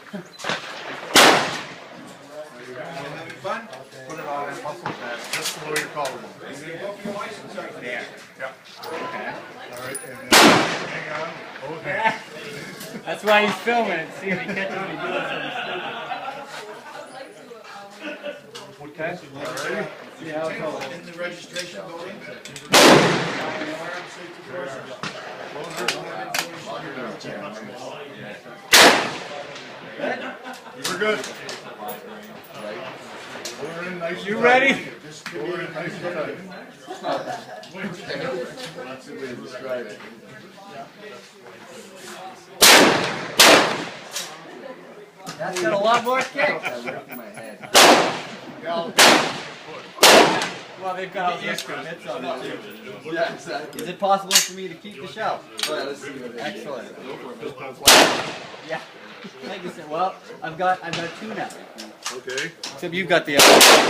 Having fun? Put it on that muscle pad just below your collarbone. Invoke your license right there. Yep. Okay. All right, and then hang on. Both hands. That's why he's filming it. See if he catches me doing something stupid. Okay. All right. See how it goes. In the registration building. We're good. We're in nice. You ready? We're in nice and tight. That's the way to describe it. That's got a lot more kick. I'm wrecking my head. Well, they've got all these commits on it too. Yeah, exactly. Is it possible for me to keep the shell? Oh, yeah, let's see what it is. Excellent. Go for it. Yeah. Thank you, sir. Well, I've got two now. Okay. Except you've got the other.